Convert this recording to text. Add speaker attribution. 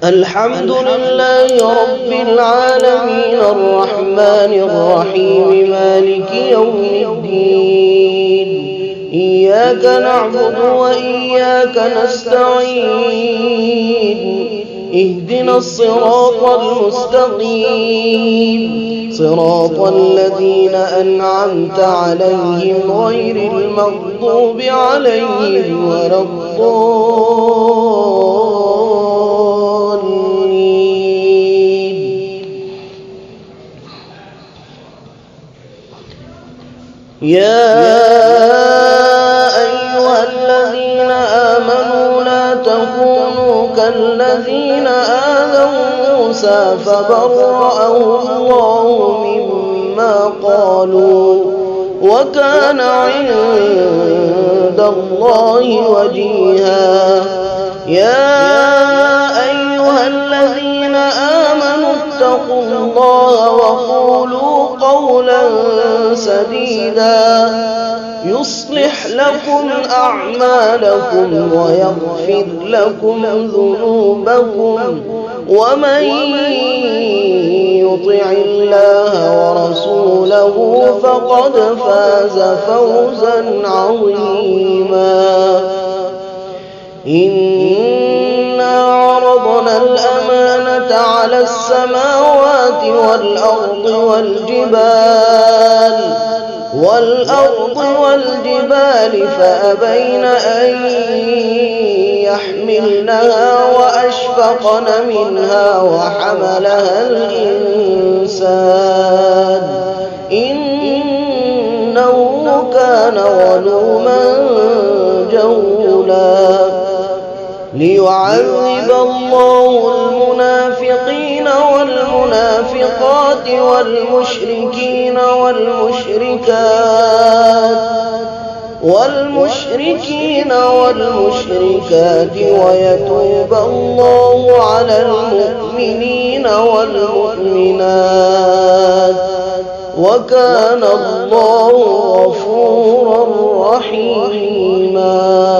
Speaker 1: الحمد لله رب العالمين الرحمن الرحيم مالك يوم الدين إياك نعبد وإياك نستعين اهدنا الصراط المستقيم صراط الذين أنعمت عليهم غير المغضوب عليهم ولا الضالين. يا أيها الذين آمنوا لا تكونوا كالذين آذوا موسى فبرأه الله مما قالوا وكان عند الله وجيها. يا أيها الذين آمنوا اتقوا الله وقولوا قولا سديدا يصلح لكم أعمالكم ويغفر لكم ذنوبكم ومن يطع الله ورسوله فقد فاز فوزا عظيما. إنا عرضنا الأمانة على السماوات والأرض والجبال فأبين أن يحملنها وأشفقن منها وحملها الإنسان إنه كان ظلوما جهولا. ليعذب الله المنافقين والمنافقات والمشركين والمشركات ويتوب الله على المؤمنين والمؤمنات وكان الله غفورا رحيما.